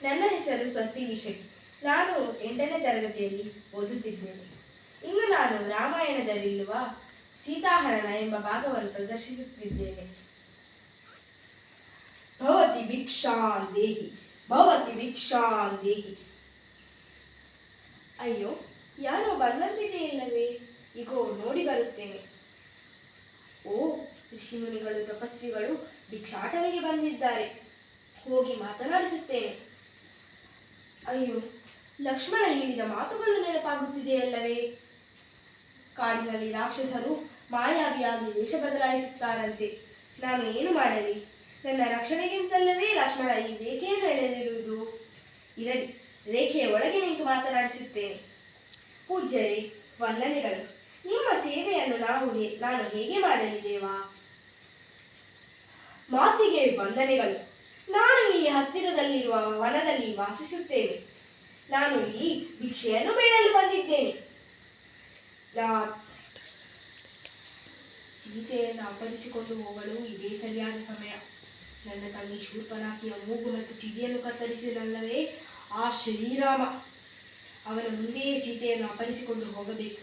ನನ್ನ ಹೆಸರು ಸ್ವಸ್ತಿ ವಿಶೆಟ್ಟಿ. ನಾನು 8ನೇ ತರಗತಿಯಲ್ಲಿ ಓದುತ್ತಿದ್ದೇನೆ. ಇಂದು ನಾನು ರಾಮಾಯಣದಲ್ಲಿರುವ ಸೀತಾಹರಣ ಎಂಬ ಭಾಗವನ್ನು ಪ್ರದರ್ಶಿಸುತ್ತಿದ್ದೇನೆ. ಭವತಿ ಭಿಕ್ಷಾಂ ದೇಹಿ, ಭವತಿ ಭಿಕ್ಷಾಂ ದೇಹಿ. ಅಯ್ಯೋ, ಯಾರೋ ಬಂದಂತಿದೆಯಿಲ್ಲವೇ? ಈಗೋ ನೋಡಿ ಬರುತ್ತೇನೆ. ಓ, ಋಷಿಮುನಿಗಳು ತಪಸ್ವಿಗಳು ಭಿಕ್ಷಾಟನೆಗೆ ಬಂದಿದ್ದಾರೆ. ಹೋಗಿ ಮಾತನಾಡಿಸುತ್ತೇನೆ. ಅಯ್ಯೋ, ಲಕ್ಷ್ಮಣ ಹೇಳಿದ ಮಾತುಗಳು ನೆನಪಾಗುತ್ತಿದೆಯಲ್ಲವೇ? ಕಾಡಿನಲ್ಲಿ ರಾಕ್ಷಸರು ಮಾಯಾವಿಯಾಗಿ ವೇಷ ಬದಲಾಯಿಸುತ್ತಾರಂತೆ. ನಾನು ಏನು ಮಾಡಲಿ? ನನ್ನ ರಕ್ಷಣೆಗಿಂತಲ್ಲವೇ ಲಕ್ಷ್ಮಣ ಈ ರೇಖೆಯನ್ನು ಎಳೆದಿರುವುದು. ಇರಲಿ, ರೇಖೆಯ ಒಳಗೆ ನಿಂತು ಮಾತನಾಡಿಸುತ್ತೇನೆ. ಪೂಜ್ಯರೇ, ವಂದನೆಗಳು. ನಿಮ್ಮ ಸೇವೆಯನ್ನು ನಾನು ಹೇಗೆ ಮಾಡಲಿ ದೇವಾ? ಮಾತಿಗೆ ವಂದನೆಗಳು. ನಾನು ಇಲ್ಲಿ ಹತ್ತಿರದಲ್ಲಿರುವ ವನದಲ್ಲಿ ವಾಸಿಸುತ್ತೇನೆ. ನಾನು ಇಲ್ಲಿ ಭಿಕ್ಷೆಯನ್ನು ಬೇಡಲು ಬಂದಿದ್ದೇನೆ. ಸೀತೆಯನ್ನು ಅಪಹರಿಸಿಕೊಂಡು ಹೋಗಲು ಇದೇ ಸರಿಯಾದ ಸಮಯ. ನನ್ನ ತಂಗಿ ಶೂರ್ಪಣಖಿಯ ಮೂಗು ಮತ್ತು ಕಿವಿಯನ್ನು ಕತ್ತರಿಸಿದಲ್ಲವೇ ಆ ಶ್ರೀರಾಮ. ಅವನ ಮುಂದೆಯೇ ಸೀತೆಯನ್ನು ಅಪಹರಿಸಿಕೊಂಡು ಹೋಗಬೇಕು.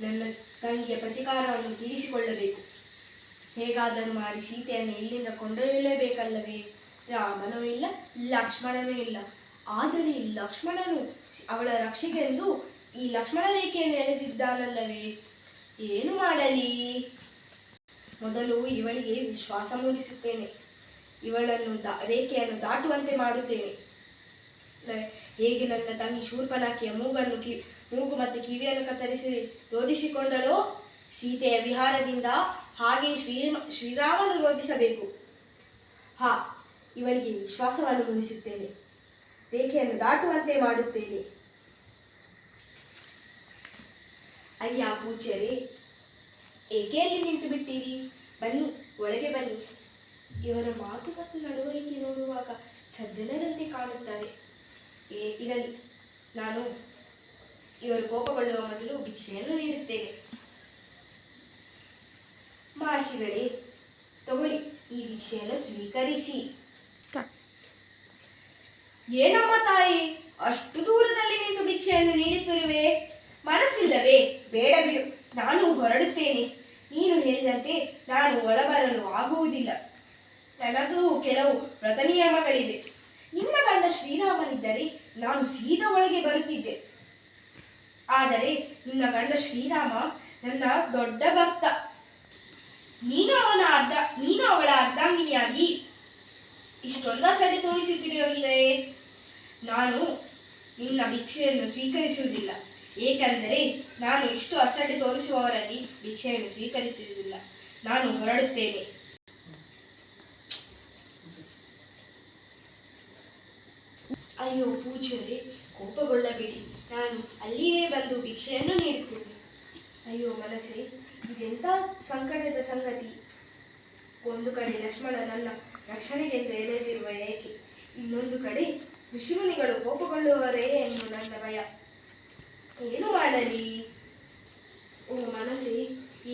ನನ್ನ ತಂಗಿಯ ಪ್ರತಿಕಾರವನ್ನು ತೀರಿಸಿಕೊಳ್ಳಬೇಕು. ಹೇಗಾದರೂ ಮಾಡಿ ಸೀತೆಯನ್ನು ಇಲ್ಲಿಂದ ಕೊಂಡೊಯ್ಯಲೇಬೇಕಲ್ಲವೇ? ರಾಮನೂ ಇಲ್ಲ, ಲಕ್ಷ್ಮಣನೂ ಇಲ್ಲ. ಆದರೆ ಲಕ್ಷ್ಮಣನು ಅವಳ ರಕ್ಷೆಗೆಂದು ಈ ಲಕ್ಷ್ಮಣ ರೇಖೆಯನ್ನು ಎಳೆದಿದ್ದಾನಲ್ಲವೇ? ಏನು ಮಾಡಲಿ? ಮೊದಲು ಇವಳಿಗೆ ವಿಶ್ವಾಸ ಮೂಡಿಸುತ್ತೇನೆ. ಇವಳನ್ನು ರೇಖೆಯನ್ನು ದಾಟುವಂತೆ ಮಾಡುತ್ತೇನೆ. ಹೇಗೆ ನನ್ನ ತಂಗಿ ಶೂರ್ಪಣಖಿಯ ಮೂಗು ಮತ್ತು ಕಿವಿಯನ್ನು ಕತ್ತರಿಸಿ ರೋಧಿಸಿಕೊಂಡಳೋ, ಸೀತೆಯ ವಿಹಾರದಿಂದ ಹಾಗೆ ಶ್ರೀರಾಮನು ರೋಧಿಸಬೇಕು. ಇವಳಿಗೆ ವಿಶ್ವಾಸವನ್ನು ಮೂಡಿಸುತ್ತೇನೆ. ರೇಖೆಯನ್ನು ದಾಟುವಂತೆ ಮಾಡುತ್ತೇನೆ. ಅಯ್ಯ ಪೂಜ್ಯರೇ, ಏಕೆ ಅಲ್ಲಿ ನಿಂತು ಬಿಟ್ಟಿರಿ? ಬನ್ನಿ, ಒಳಗೆ ಬನ್ನಿ. ಇವರ ಮಾತು ಮತ್ತು ನಡವಳಿಕೆ ನೋಡುವಾಗ ಸಜ್ಜನರಂತೆ ಕಾಣುತ್ತಾರೆ. ಇರಲಿ, ನಾನು ಇವರು ಕೋಪಗೊಳ್ಳುವ ಮೊದಲು ಭಿಕ್ಷೆಯನ್ನು ನೀಡುತ್ತೇನೆ. ಮಹರ್ಷಿಗಳೇ, ತಗೊಳ್ಳಿ, ಈ ಭಿಕ್ಷೆಯನ್ನು ಸ್ವೀಕರಿಸಿ. ಏನಮ್ಮ ತಾಯಿ, ಅಷ್ಟು ದೂರದಲ್ಲಿ ನಿಂತು ಭಿಕ್ಷೆಯನ್ನು ನೀಡುತ್ತಿರುವೆ? ಮನಸ್ಸಿಲ್ಲವೇ? ಬೇಡ ಬಿಡು, ನಾನು ಹೊರಡುತ್ತೇನೆ. ನೀನು ಹೇಳಿದಂತೆ ನಾನು ಒಳಬರಲು ಆಗುವುದಿಲ್ಲ. ನನಗೂ ಕೆಲವು ವ್ರತ ನಿಯಮಗಳಿವೆ. ನಿನ್ನ ಗಂಡ ಶ್ರೀರಾಮನಿದ್ದರೆ ನಾನು ಸೀದಾ ಒಳಗೆ ಬರುತ್ತಿದ್ದೆ. ಆದರೆ ನಿನ್ನ ಗಂಡ ಶ್ರೀರಾಮ ನನ್ನ ದೊಡ್ಡ ಭಕ್ತ. ನೀನು ಅವಳ ಅರ್ಧಾಂಗಿನಿಯಾಗಿ ಇಷ್ಟೊಂದ ಸಡೆ ತೋರಿಸುತ್ತಿರಲಿಲ್ಲವೇ? ನಾನು ನಿನ್ನ ಭಿಕ್ಷೆಯನ್ನು ಸ್ವೀಕರಿಸುವುದಿಲ್ಲ. ಏಕೆಂದರೆ ನಾನು ಇಷ್ಟು ಅಸಡ್ಡೆ ತೋರಿಸುವವರಲ್ಲಿ ಭಿಕ್ಷೆಯನ್ನು ಸ್ವೀಕರಿಸುವುದಿಲ್ಲ. ನಾನು ಹೊರಡುತ್ತೇನೆ. ಅಯ್ಯೋ ಪೂಜ್ಯರೇ, ಕೋಪಗೊಳ್ಳಬೇಡಿ. ನಾನು ಅಲ್ಲಿಯೇ ಬಂದು ಭಿಕ್ಷೆಯನ್ನು ನೀಡುತ್ತೇನೆ. ಅಯ್ಯೋ ಮನಸ್ಸೇ, ಇದೆಂಥ ಸಂಕಟದ ಸಂಗತಿ. ಒಂದು ಕಡೆ ಲಕ್ಷ್ಮಣ ನನ್ನ ರಕ್ಷಣೆಗೆಂದು ಎಳೆದಿರುವ ರೇಖೆ, ಇನ್ನೊಂದು ಕಡೆ ಋಷಿಮುನಿಗಳು ಕೋಪಗೊಳ್ಳುವರೇ ಎಂದು ನನ್ನ ಭಯ. ಏನು ಮಾಡಲಿ? ಓ ಮನಸ್ಸೇ,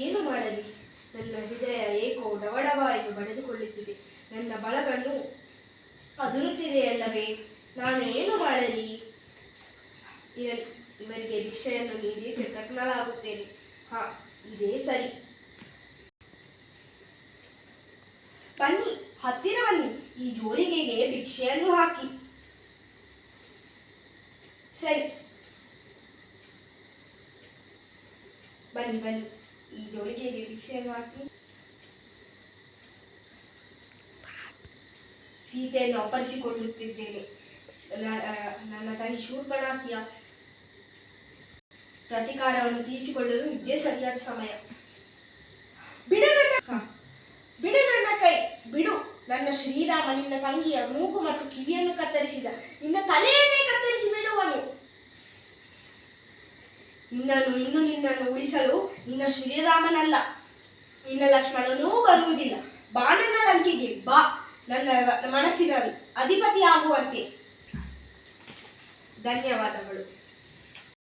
ಏನು ಮಾಡಲಿ? ನನ್ನ ಹೃದಯ ಏಕೋ ಡವಡವ ಎಂದು ಬಡಿದುಕೊಳ್ಳುತ್ತಿದೆ. ನನ್ನ ಬಳಗನ್ನು ಅದುರುತ್ತಿದೆಯಲ್ಲವೇ? ನಾನು ಏನು ಮಾಡಲಿ? ಇವರಿಗೆ ಭಿಕ್ಷೆಯನ್ನು ನೀಡಿ ಕೃತಜ್ಞಳಾಗುತ್ತೇನೆ. ಇದೇ ಸರಿ. ಬನ್ನಿ, ಹತ್ತಿರ ಬನ್ನಿ. ಈ ಜೋಳಿಗೆಗೆ ಭಿಕ್ಷೆಯನ್ನು ಹಾಕಿ. ಸರಿ, ಬನ್ನಿ ಬನ್ನಿ, ಈ ಜೋಳಿಗೆಗೆ ಭಿಕ್ಷೆಯನ್ನು ಹಾಕಿ. ಸೀತೆಯನ್ನು ಅಪಹರಿಸಿಕೊಳ್ಳುತ್ತಿದ್ದೇನೆ. ನನ್ನ ತಂಗಿ ಶೂರ್ಪಣಖಿಯ ಪ್ರತಿಕಾರವನ್ನು ತೀರಿಸಿಕೊಳ್ಳಲು ಇದೇ ಸರಿಯಾದ ಸಮಯ. ಬಿಡು ನನ್ನ ಕೈ ಬಿಡು. ನನ್ನ ಶ್ರೀರಾಮ ನಿನ್ನ ತಂಗಿಯ ಮೂಗು ಮತ್ತು ಕಿವಿಯನ್ನು ಕತ್ತರಿಸಿದ. ನಿನ್ನ ತಲೆಯನ್ನೇ ಕತ್ತರಿಸಿ ಬಿಡುವನು. ನಿನ್ನನ್ನು ಉಳಿಸಲು ನಿನ್ನ ಶ್ರೀರಾಮನಲ್ಲ, ನಿನ್ನ ಲಕ್ಷ್ಮಣನೂ ಬರುವುದಿಲ್ಲ. ಬಾ ನನ್ನ ಲಂಕೆಗೆ ಬಾ, ನನ್ನ ಮನಸ್ಸಿನಲ್ಲಿ ಅಧಿಪತಿ ಆಗುವಂತೆ. ಧನ್ಯವಾದಗಳು.